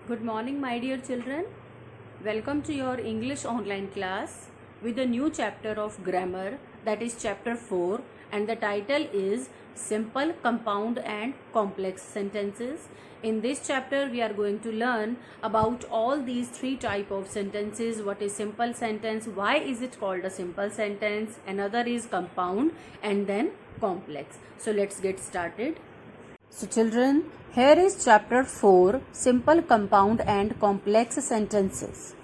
Good morning, my dear children. Welcome to your English online class with a new chapter of grammar, that is chapter 4, and the title is Simple, Compound and Complex Sentences. In this chapter we are going to learn about all these three type of sentences. What is simple sentence, why is it called a simple sentence, another is compound, and then complex. So let's get started. So children, here is chapter 4, simple, compound and complex sentences.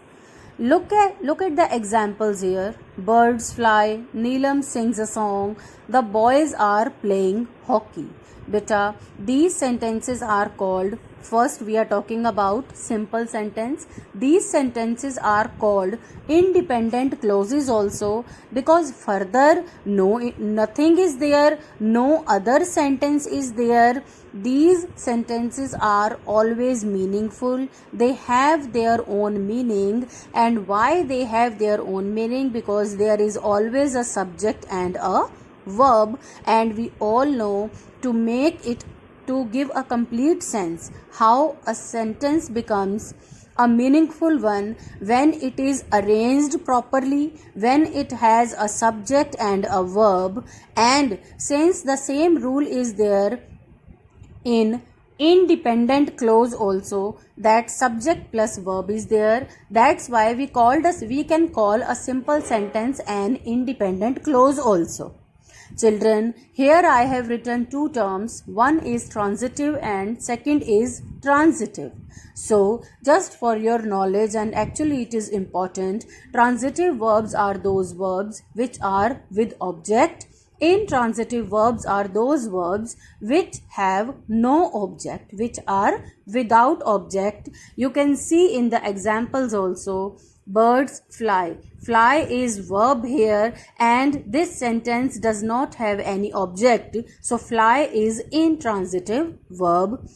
Look at the examples here. Birds fly, Neelam sings a song, the boys are playing hockey. Beta, these sentences are called, first we are talking about simple sentence. These sentences are called independent clauses also, because further nothing is there, no other sentence is there. These sentences are always meaningful. They have their own meaning. And why they have their own meaning? Because there is always a subject and a verb, and we all know to give a complete sense how a sentence becomes a meaningful one when it is arranged properly, when it has a subject and a verb. And since the same rule is there in independent clause also, that subject plus verb is there, that's why we can call a simple sentence an independent clause also. Children, here I have written two terms. One is transitive and second is transitive. So, just for your knowledge, and actually it is important, transitive verbs are those verbs which are with object. Intransitive verbs are those verbs which have no object, which are without object. You can see in the examples also. Birds fly. Fly is verb here, and this sentence does not have any object. So fly is intransitive verb.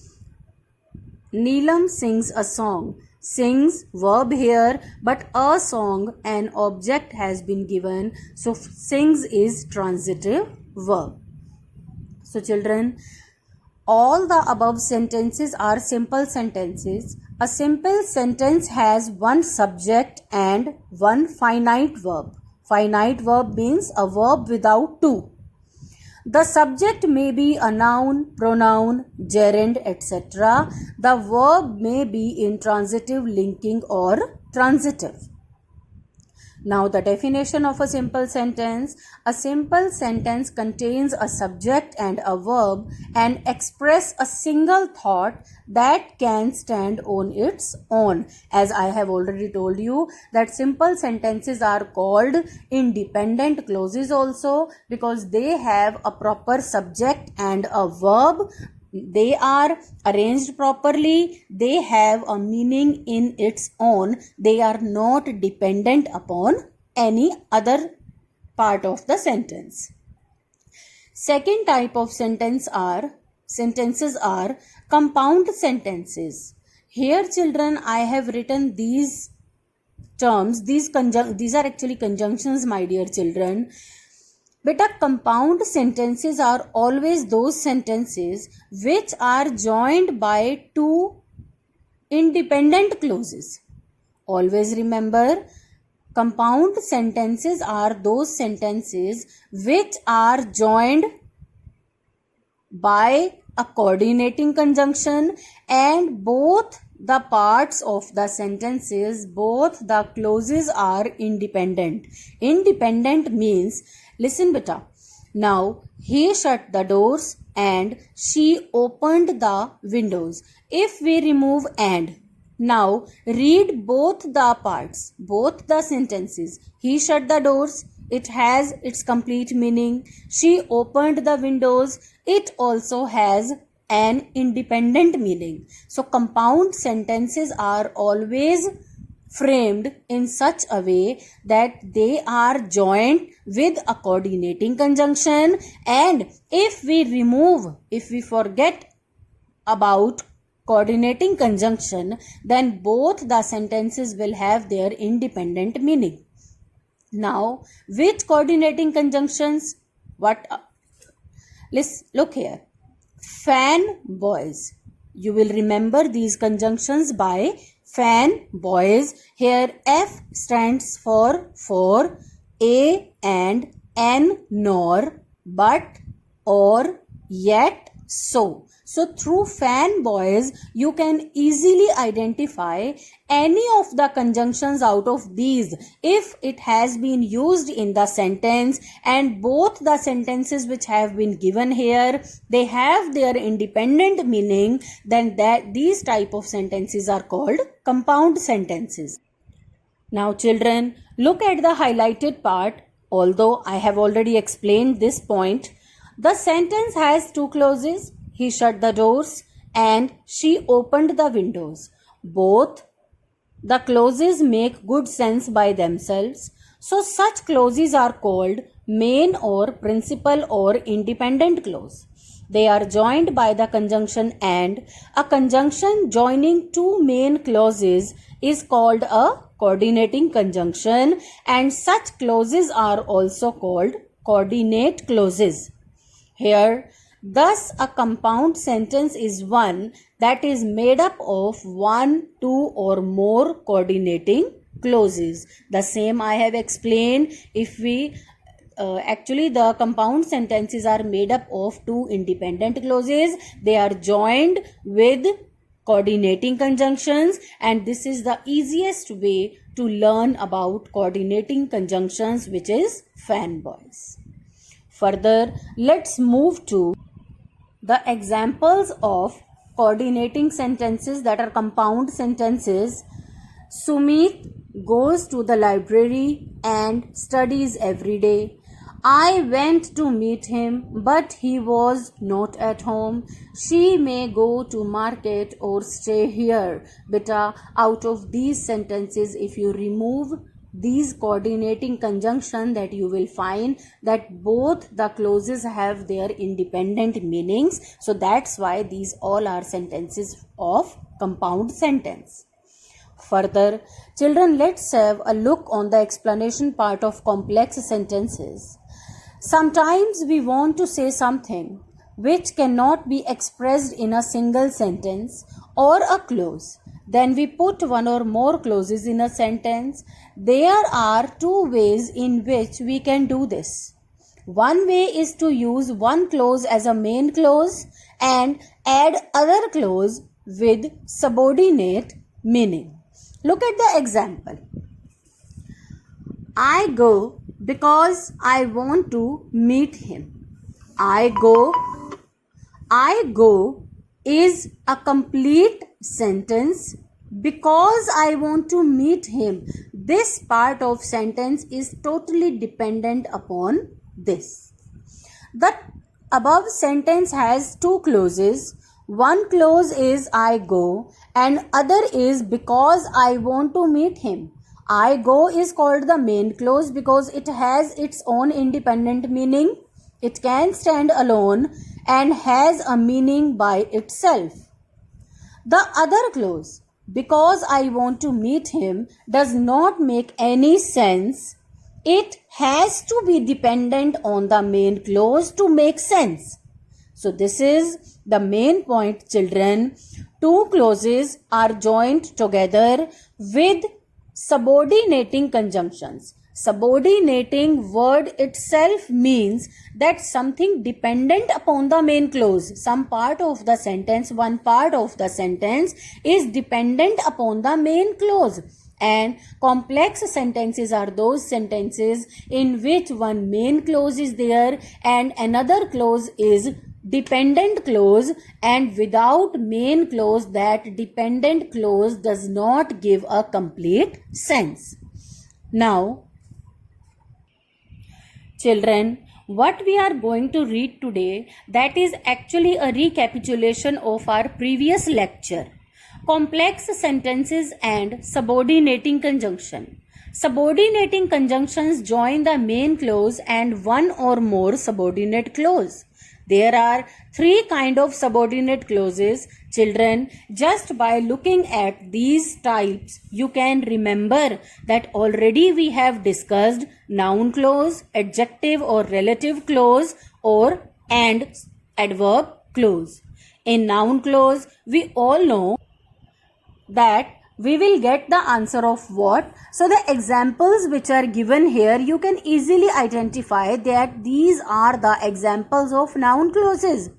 Neelam sings a song. Sings verb here, but a song, an object has been given. So sings is transitive verb. So children, all the above sentences are simple sentences. A simple sentence has one subject and one finite verb. Finite verb means a verb without two. The subject may be a noun, pronoun, gerund, etc. The verb may be intransitive, linking, or transitive. Now the definition of a simple sentence. A simple sentence contains a subject and a verb and express a single thought that can stand on its own. As I have already told you that simple sentences are called independent clauses also, because they have a proper subject and a verb. They are arranged properly. They have a meaning in its own. They are not dependent upon any other part of the sentence. Second type of sentences are compound sentences. Here children, I have written these terms. These are actually conjunctions, my dear children. Beta, compound sentences are always those sentences which are joined by two independent clauses. Always remember, compound sentences are those sentences which are joined by a coordinating conjunction, and both the parts of the sentences, both the clauses are independent. Independent means, listen beta, now he shut the doors and she opened the windows. If we remove and, now read both the parts, both the sentences. He shut the doors, it has its complete meaning. She opened the windows, it also has an independent meaning. So compound sentences are always framed in such a way that they are joined with a coordinating conjunction, and if we forget about coordinating conjunction, then both the sentences will have their independent meaning. Now, which coordinating conjunctions? Let's look here. Fan boys. You will remember these conjunctions by fan boys. Here F stands for A and N nor, but, or, yet, so. So through fan boys, you can easily identify any of the conjunctions out of these if it has been used in the sentence, and both the sentences which have been given here, they have their independent meaning, then these type of sentences are called compound sentences. Now children, look at the highlighted part. Although I have already explained this point, the sentence has two clauses. He shut the doors and she opened the windows. Both the clauses make good sense by themselves. So such clauses are called main or principal or independent clause. They are joined by the conjunction and. A conjunction joining two main clauses is called a coordinating conjunction, and such clauses are also called coordinate clauses. Here, thus a compound sentence is one that is made up of one, two or more coordinating clauses. The same I have explained. If we actually the compound sentences are made up of two independent clauses. They are joined with coordinating conjunctions, and this is the easiest way to learn about coordinating conjunctions, which is fan boys. Further, let's move to the examples of coordinating sentences that are compound sentences. Sumit goes to the library and studies every day. I went to meet him, but he was not at home. She may go to market or stay here. Beta, out of these sentences, if you remove these coordinating conjunction, that you will find that both the clauses have their independent meanings. So that's why these all are sentences of compound sentence. Further, children, let's have a look on the explanation part of complex sentences. Sometimes we want to say something which cannot be expressed in a single sentence or a clause. Then we put one or more clauses in a sentence. There are two ways in which we can do this. One way is to use one clause as a main clause and add other clause with subordinate meaning. Look at the example. I go because I want to meet him. I go is a complete sentence because I want to meet him. This part of sentence is totally dependent upon this. The above sentence has two clauses. One clause is I go and other is because I want to meet him. I go is called the main clause because it has its own independent meaning. It can stand alone and has a meaning by itself. The other clause, because I want to meet him, does not make any sense. It has to be dependent on the main clause to make sense. So this is the main point, children. Two clauses are joined together with subordinating conjunctions. Subordinating word itself means that something dependent upon the main clause. Some part of the sentence, one part of the sentence is dependent upon the main clause. And complex sentences are those sentences in which one main clause is there and another clause is dependent clause, and without main clause that dependent clause does not give a complete sense. Now, children, what we are going to read today, that is actually a recapitulation of our previous lecture. Complex sentences and subordinating conjunction. Subordinating conjunctions join the main clause and one or more subordinate clause. There are three kinds of subordinate clauses. Children, just by looking at these types, you can remember that already we have discussed noun clause, adjective or relative clause, or and adverb clause. In noun clause, we all know that we will get the answer of what. So the examples which are given here, you can easily identify that these are the examples of noun clauses.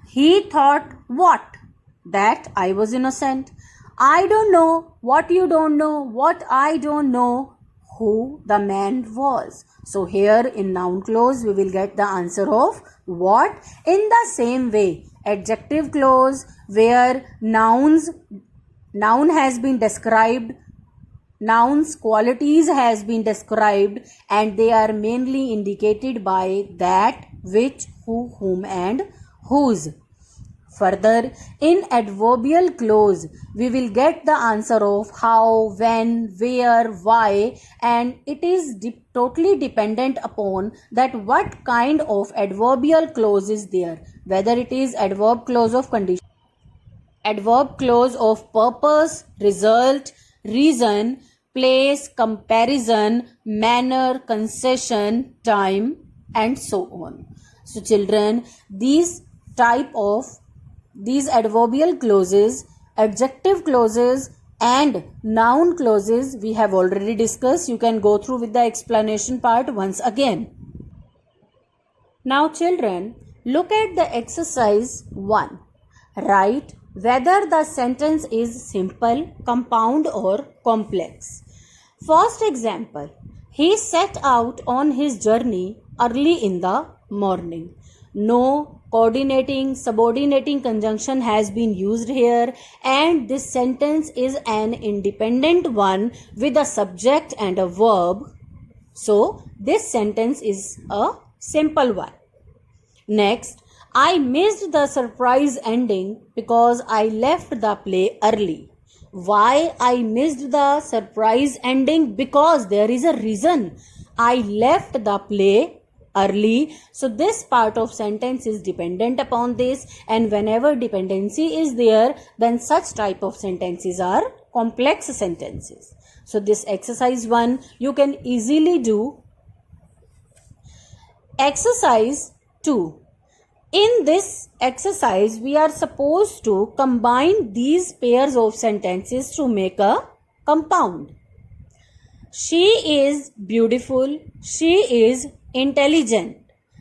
He thought what? That I was innocent. I don't know what you don't know, what I don't know, who the man was. So here in noun clause we will get the answer of what. In the same way, adjective clause where noun has been described, nouns qualities has been described, and they are mainly indicated by that, which, who, whom and whose. Further, in adverbial clause, we will get the answer of how, when, where, why, and it is totally dependent upon that what kind of adverbial clause is there, whether it is adverb clause of condition, adverb clause of purpose, result, reason, place, comparison, manner, concession, time, and so on. So children, these adverbial clauses, adjective clauses and noun clauses we have already discussed. You can go through with the explanation part once again. Now children, look at the exercise 1. Write whether the sentence is simple, compound or complex. First example, he set out on his journey early in the morning. No coordinating, subordinating conjunction has been used here, and this sentence is an independent one with a subject and a verb. So this sentence is a simple one. Next, I missed the surprise ending because I left the play early. Why I missed the surprise ending? Because there is a reason. I left the play early. So this part of sentence is dependent upon this, and whenever dependency is there, then such type of sentences are complex sentences. So this exercise 1 you can easily do. Exercise 2. In this exercise, we are supposed to combine these pairs of sentences to make a compound. She is beautiful. She is intelligent.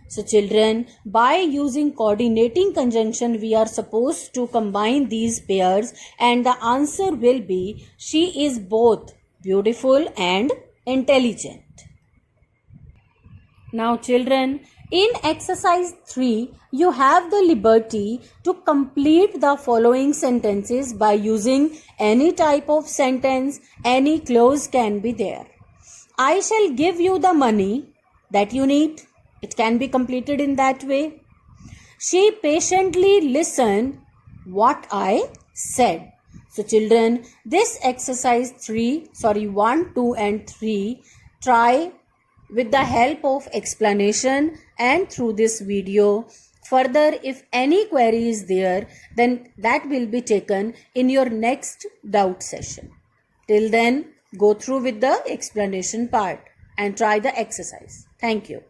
So children, by using coordinating conjunction, we are supposed to combine these pairs, and the answer will be she is both beautiful and intelligent. Now children, in exercise 3, you have the liberty to complete the following sentences by using any type of sentence. Any clause can be there. I shall give you the money that you need. It can be completed in that way. She patiently listened what I said. So children, this exercise 1, 2 and 3, try with the help of explanation and through this video. Further, if any query is there, then that will be taken in your next doubt session. Till then, go through with the explanation part and try the exercise. Thank you.